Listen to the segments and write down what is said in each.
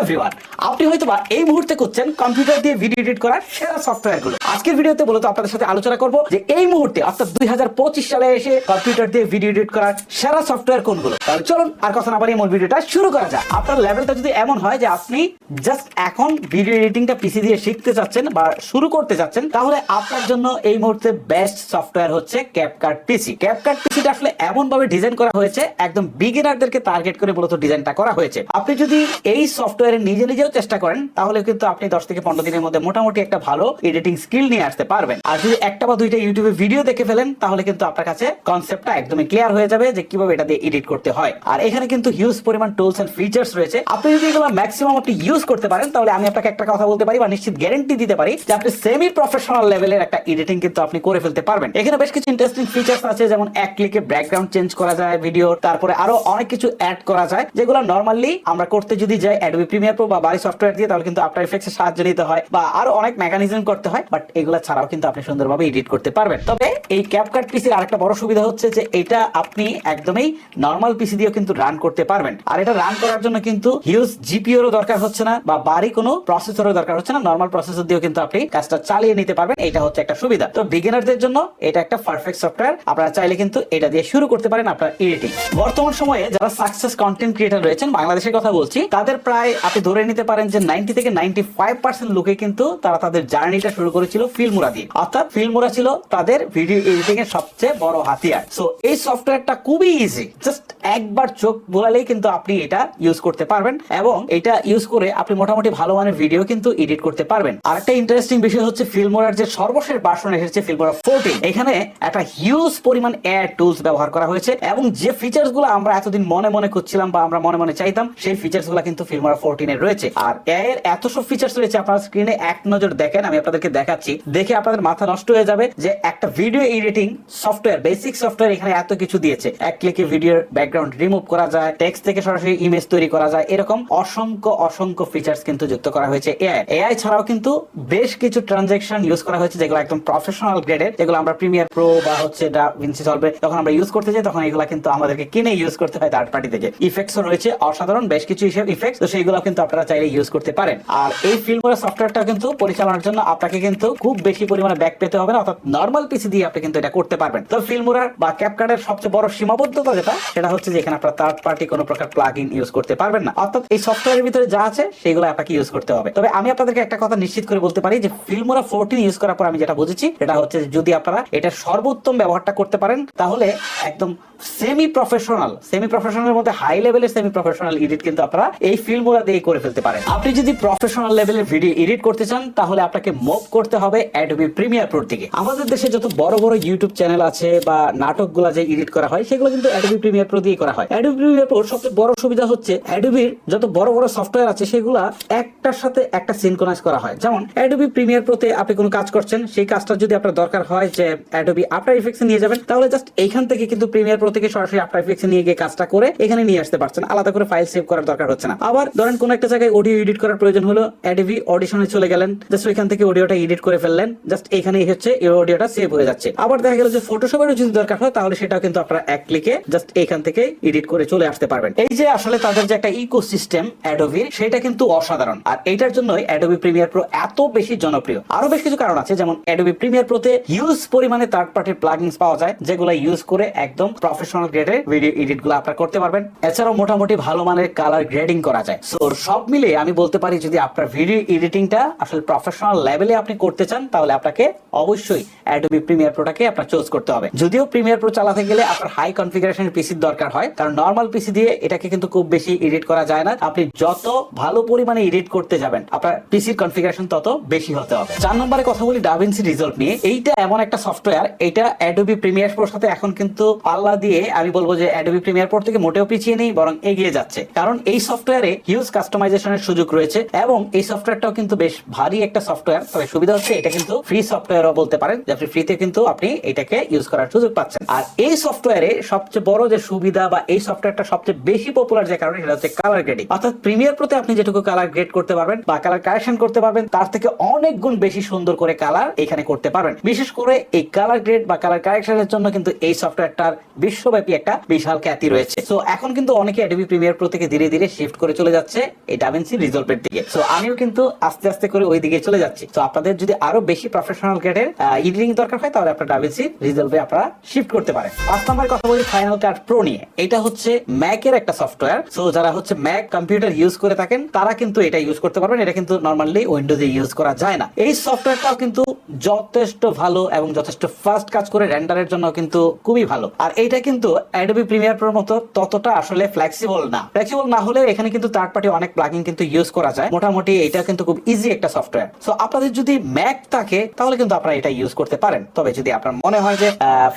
Everyone, আপনি হয়তোবা এই মুহূর্তে করছেন কম্পিউটার দিয়ে ভিডিও এডিট করার সেরা সফটওয়্যারগুলো। আজকের ভিডিওতে মূলত আপনাদের সাথে আলোচনা করব যে এই মুহূর্তে অর্থাৎ 2025 সালে এসে কম্পিউটার দিয়ে ভিডিও এডিট করার সেরা সফটওয়্যার কোনগুলো। তাহলে চলুন আর কথা না বাড়িয়ে মূল ভিডিওটা শুরু করা যাক। আপনার লেভেলটা যদি এমন হয় যে আপনি জাস্ট এখন ভিডিও এডিটিংটা পিসি দিয়ে শিখতে চাচ্ছেন বা শুরু করতে চাচ্ছেন, তাহলে আপনার জন্য এই মুহূর্তে বেস্ট সফটওয়্যার হচ্ছে ক্যাপকাট পিসি। ক্যাপকাট পিসিটা আসলে এমন ভাবে ডিজাইন করা হয়েছে, একদম বিগিনারদেরকে টার্গেট করে মূলত ডিজাইনটা করা হয়েছে। আপনি যদি এই সফটওয়্যারে নিজেও চেষ্টা করেন তাহলে কিন্তু আপনি 10 থেকে 15 দিনের মধ্যে মোটামুটি একটা ভালো এডিটিং স্কিল নিয়ে আসতে পারবেন। আর যদি একটা বা দুইটা ইউটিউবে ভিডিও দেখে ফেলেন তাহলে কিন্তু আপনার কাছে কনসেপ্টটা একদমই ক্লিয়ার হয়ে যাবে যে কিভাবে এটা দিয়ে এডিট করতে হয়। আর এখানে কিন্তু হিউজ পরিমাণ টুলস এন্ড ফিচার্স রয়েছে। আপনি যদি এগুলো ম্যাক্সিমাম আপনি ইউজ করতে পারেন তাহলে আমি আপনাকে একটা কথা বলতে পারি বা নিশ্চিত গ্যারান্টি দিতে পারি যে আপনি সেমি প্রফেশনাল লেভেলের একটা এডিটিং কিন্তু আপনি করে ফেলতে পারবেন। এখানে বেশ কিছু ইন্টারেস্টিং ফিচার্স আছে, যেমন এক ক্লিকে ব্যাকগ্রাউন্ড চেঞ্জ করা যায় ভিডিও, তারপরে আরো অনেক কিছু অ্যাড করা যায় যেগুলো নরমালি আমরা করতে যদি যাই অ্যাডোবি প্রিমিয়ার প্রো বা বাড়ি সফটওয়্যার দিয়ে তাহলে কিন্তু আফটার ইফেক্টস এর সাহায্য নিতে হয় বা আরো অনেক মেকানিজম করতে হয়, বাট এগুলো ছাড়াও কিন্তু আপনি সুন্দরভাবে এডিট করতে পারবেন। তবে এই ক্যাপকাট পিসির আরেকটা বড় সুবিধা হচ্ছে যে এটা আপনি একদমই নরমাল পিসি দিয়েও কিন্তু রান করতে পারবেন। আর এটা রান করার জন্য কিন্তু হিউজ জিপিইউরও দরকার হচ্ছে না বা বাড়ি কোনো প্রসেসরও দরকার হচ্ছে না, নরমাল প্রসেসর দিয়েও কিন্তু আপনি কাজটা চালিয়ে নিতে পারবেন। এটা হচ্ছে একটা সুবিধা। তো বিগিনারদের জন্য এটা একটা পারফেক্ট সফটওয়্যার। আপনারা চাইলে কিন্তু এটা দিয়ে শুরু করতে পারেন আপনার এডিটিং। বর্তমান সময়ে যারা সাকসেস কন্টেন্ট ক্রিয়েটর রয়েছেন বাংলাদেশের কথা বলছি, তাদের প্রায় আপনি ধরে নিতে পারেন যে 90 থেকে 95% লোকে কিন্তু তারা তাদের জার্নিটা শুরু করেছিল ফিল্মোরা দিয়ে। অর্থাৎ ফিল্মোরা ছিল তাদের ভিডিও এডিটিং এর সবচেয়ে বড় হাতিয়ার। সো এই সফটওয়্যারটা খুবই ইজি, জাস্ট একবার চোখ বোলালেই কিন্তু আপনি এটা ইউজ করতে পারবেন এবং এটা ইউজ করে আপনি মোটামুটি ভালো মানের ভিডিও কিন্তু এডিট করতে পারবেন। আর একটা ইন্টারেস্টিং বিষয় হচ্ছে ফিল্মোরার যে সর্বশেষ ভার্সন এসেছে ফিল্মোরা 14, এখানে একটা হিউজ পরিমাণ এআই টুলস ব্যবহার করা হয়েছে এবং যে ফিচার্স গুলো আমরা এতদিন মনে মনে খুঁজছিলাম বা আমরা মনে মনে চাইতাম সেই ফিচার্স গুলো কিন্তু ফিল্মোরা 14 এর রয়েছে। আর এআই এর এত সব ফিচার্স রয়েছে, আপনারা স্ক্রিনে এক নজর দেখেন, আমি আপনাদেরকে দেখাচ্ছি, দেখে আপনাদের মাথা নষ্ট হয়ে যাবে যে একটা video editing software, basic software এখানে এত কিছু দিয়েছে। এক ক্লিকে ভিডিওর ব্যাকগ্রাউন্ড রিমুভ করা যায়, টেক্সট থেকে সরাসরি ইমেজ তৈরি করা যায়, এরকম অসংখ্য ফিচার্স কিন্তু যুক্ত করা হয়েছে এআই ছাড়াও কিন্তু বেশ কিছু ট্রানজাকশন ইউজ করা হয়েছে যেগুলো একদম প্রফেশনাল গ্রেডের, যেগুলো আমরা প্রিমিয়ার প্রো বা হচ্ছে ডাভিনসি সলভে যখন আমরা ইউজ করতে যাই তখন এগুলো কিন্তু আমাদেরকে কিনে ইউজ করতে হয় থার্ড পার্টি থেকে। ইফেক্টসও রয়েছে অসাধারণ বেশ কিছু ইফেক্টস, তো সেইগুলো কিন্তু আপনারা চাইলে ইউজ করতে পারেন। আর এই ফিল্মোরা সফটওয়্যারটা কিন্তু পরিচালনার জন্য আপনাকে কিন্তু খুব বেশি পরিমাণে ব্যাক পেতে হবে না, অর্থাৎ নরমাল পিসি দিয়ে আপনি কিন্তু এটা করতে পারবেন। তো ফিল্মোরা বা ক্যাপকাটের সবচেয়ে বড় সীমাবদ্ধতা সেটা হচ্ছে যে এখানে আপনারা থার্ড পার্টি কোনো প্রকার প্লাগইন ইউজ করতে পারবেন না, অর্থাৎ এই সফটওয়্যারের ভিতরে যা আছে সেগুলো আপনাকে ইউজ করতে হবে। তবে আমি আপনাদেরকে একটা কথা নিশ্চিত করে বলতে পারি যে ফিল্মোরা 14 ইউজ করার পর আমি যেটা বুঝেছি সেটা হচ্ছে যদি আপনারা এটা সর্বোত্তম ব্যবহারটা করতে পারেন তাহলে একদম সেমি প্রফেশনালের মধ্যে হাই লেভেলের সেমি প্রফেশনাল এডিট কিন্তু আপনারা এই ফিল্মোরা দিয়ে করে ফেলতে পারেন। আপনি যদি প্রফেশনাল লেভেলের ভিডিও এডিট করতে চান তাহলে আপনাকে মুভ করতে হবে অ্যাডোবি প্রিমিয়ার প্রো দিকে। আমাদের দেশে যত বড় বড় ইউটিউব চ্যানেল আছে বা নাটকগুলো যে এডিট করা হয় সেগুলো কিন্তু অ্যাডোবি প্রিমিয়ার প্রো দিয়ে করা হয়। অ্যাডোবি প্রিমিয়ার প্রো সবচেয়ে বড় সুবিধা হচ্ছে অ্যাডোবির যত বড় বড় সফটওয়্যার আছে সেগুলা একটার সাথে একটা সিনক্রোনাইজ করা হয়। যেমন অ্যাডোবি প্রিমিয়ার প্রোতে আপনি কোনো কাজ করছেন, সেই কাজটা যদি আপনার দরকার হয় যে অ্যাডোবি আফটার ইফেক্টসে নিয়ে যাবেন, তাহলে জাস্ট এইখান থেকে কিন্তু প্রিমিয়ার প্রো থেকে সরাসরি আফটার ইফেক্টসে নিয়ে গিয়ে কাজটা করে এখানে নিয়ে আসতে পারছেন, আলাদা করে ফাইল সেভ করার দরকার হচ্ছে না। আবার ধরেন কোনো একটা জায়গায় অডিও এডিট করার প্রয়োজন হলো, অ্যাডোবি অডিশনে চলে গেলেন, জাস্ট ওইখান থেকে অডিওটা এডিট করে ফেললেন, জাস্ট এখানেই হচ্ছে এই অডিওটা সেভ হয়ে যাচ্ছে। আবার দেখা গেল যে ফটোশপেরও যদি দরকার হয় তাহলে সেটাও কিন্তু আপনারা এক ক্লিকে জাস্ট এখান থেকে এডিট করে চলে আসতে পারবেন। এই যে আসলে তাদের যে একটা ইকোসিস্টেম অ্যাডোবির, সেটা কিন্তু অসাধারণ। আর এইটার জন্যই অ্যাডোবি প্রিমিয়ার প্রো এত বেশি জনপ্রিয়। আরো বেশ কিছু কারণ আছে, যেমন অ্যাডোবি প্রিমিয়ার প্রোতে হিউজ পরিমাণে থার্ড পার্টির প্লাগইনস পাওয়া যায় যেগুলো ইউজ করে একদম প্রফেশনাল গ্রেডের ভিডিও এডিট গুলো আপনারা করতে পারবেন। এছাড়াও মোটামুটি ভালো মানের কালার গ্রেডিং করা যায়। সো সব মিলে আমি বলতে পারি যদি আপনার ভিডিও এডিটিংটা আসলে প্রফেশনাল লেভেলে আপনি করতে চান তাহলে আপনাকে অবশ্যই অ্যাডোবি প্রিমিয়ার প্রোটাকে আপনার চুজ করতে হবে। যদিও প্রিমিয়ার প্রো চালাতে গেলে আপনার হাই কনফিগারেশনের পিসির দরকার হয়, কারণ নরমাল পিসি দিয়ে এটাকে কিন্তু খুব বেশি এডিট করা যায় না। আপনি যত ভালো পরিমাণে এডিট করতে যাবেন আপনার পিসির কনফিগারেশন তত বেশি হতে হবে। 4 নম্বরে কথা বলি ডাভিনসি রিজলভ নিয়ে। এইটা এমন একটা সফটওয়্যার, এটা অ্যাডোবি প্রিমিয়ার প্রোর সাথে এখন কিন্তু পাল্লা দিয়ে আমি বলবো যে অ্যাডোবি প্রিমিয়ার প্রো থেকে মোটেও পিছিয়ে নেই, বরং এগিয়ে যাচ্ছে। কারণ এই সফটওয়্যারে হিউজ কাস্টমাইজেশনের সুযোগ রয়েছে এবং এই সফটওয়্যারটাও কিন্তু বেশ ভারী একটা সফটওয়্যার। তবে সুবিধা হচ্ছে এটা কিন্তু ফ্রি সফটওয়্যারও বলতে পারেন, যে আপনি ফ্রিতে কিন্তু আপনি এটাকে ইউজ করার সুযোগ পাচ্ছেন। আর এই সফটওয়্যারে সবচেয়ে বড় যে সুবিধা বা এই সফটওয়্যারটা সবচেয়ে বেশি পপুলার যে কারণে সেটা হচ্ছে কালার গ্রেডিং। অর্থাৎ প্রিমিয়ার প্রোতে আপনি যেটুকু কালার গ্রেড করতে পারবেন বা কালার কারেকশন করতে পারবেন তার থেকে অনেক গুণ বেশি সুন্দর করে কালার এখানে করতে পারবেন। বিশেষ করে এই কালার গ্রেড বা কালার কারেকশনের জন্য কিন্তু এই সফটওয়্যারটার বিশ্বব্যাপী একটা বিশাল খ্যাতি রয়েছে। সো এখন কিন্তু অনেকে অ্যাডোবি প্রিমিয়ার প্রো থেকে ধীরে ধীরে শিফট করে চলে যাচ্ছে এই ডাভিনসি রিজলভের দিকে। সো আমিও কিন্তু আস্তে আস্তে করে ওই দিকে চলে যাচ্ছি। তো আপনাদের যদি আরো বেশি প্রফেশনাল গ্রেডের এডিটিং দরকার হয় তাহলে আপনারা ডাভিনসি রিজলভে আপনারা শিফট করতে পারেন। 5 নম্বর কথা বলি ফাইনাল কাট প্রো নিয়ে। এটা হচ্ছে ম্যাকের একটা সফটওয়্যার। সো যারা হচ্ছে ম্যাক কম্পিউটার ইউজ করে থাকেন তারা কিন্তু এটা ইউজ করতে পারবেন। এটা কিন্তু নরমালি উইন্ডোজে ইউজ করা যায় না। এই সফটওয়্যারটাও কিন্তু যথেষ্ট ভালো এবং যথেষ্ট ফাস্ট কাজ করে, রেন্ডারের জন্য কিন্তু খুবই ভালো। আর এইটা কিন্তু অ্যাডোবি প্রিমিয়ার প্রোর মতো ততটা আসলে ফ্লেক্সিবল না। ফ্লেক্সিবল না হলেও এখানে কিন্তু থার্ড পার্টি অনেক প্লাগইন কিন্তু ইউজ করা যায়। মোটামুটি এটা কিন্তু খুব ইজি একটা সফটওয়্যার। সো আপনাদের যদি ম্যাক থাকে তাহলে কিন্তু আপনারা এটা ইউজ করতে পারেন। তবে যদি আপনার মনে হয় যে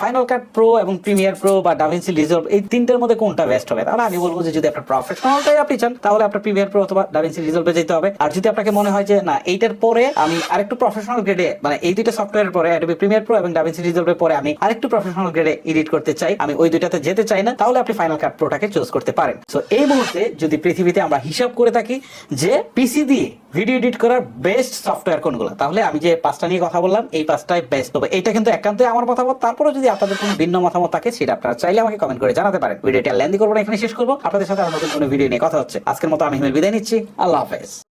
ফাইনাল কাট প্রো এবং প্রিমিয়ার প্রো বা ডাভিনসি রিজলভ এই তিনটের মধ্যে কোনটা বেস্ট হবে, তাহলে আমি বলবো যে যদি আপনার প্রফেশনালটাই আপনি চান তাহলে আপনার প্রিমিয়ার প্রো অথবা ডাভিনসি রিজলভে যেতে হবে। আর যদি আপনাকে মনে হয় যে না এইটার পরে আমি আরেকটু প্রফেশনাল গ্রেডে, মানে এই দুইটা সফটওয়্যারের পরে অ্যাডোবি প্রিমিয়ার প্রো এবং ডাভিনসি রিজলভের পরে আমি আরেকটু প্রফেশনাল গ্রেডে এডিট করতে চাই, আমি ওই দুইটাতে যেতে চাই না, তাহলে আপনি ফাইনাল কাট প্রোটাকে চুজ করতে পারেন। সো এই মুহূর্তে যদি পৃথিবীতে আমরা হিসাব করে থাকি যে পিসি দিয়ে ভিডিও এডিট করার বেস্ট সফটওয়্যার কোনগুলো, তাহলে আমি যে 5টা নিয়ে কথা বললাম এই 5টাই বেস্ট হবে। এটা কিন্তু একান্তই আমার মতামত। তারপরে যদি আপনাদের কোনো ভিন্ন মতামত থাকে সেটা আপনারা চাইলে আমাকে কমেন্ট করে জানাতে পারেন। ভিডিওটা লেন্দি করবো না, এখানে শেষ করবো। আপনাদের সাথে আর নতুন কোনো ভিডিও নিয়ে কথা হচ্ছে। আজকের মতো আমি হিমেল বিদায় নিচ্ছি। আল্লাহ হাফেজ।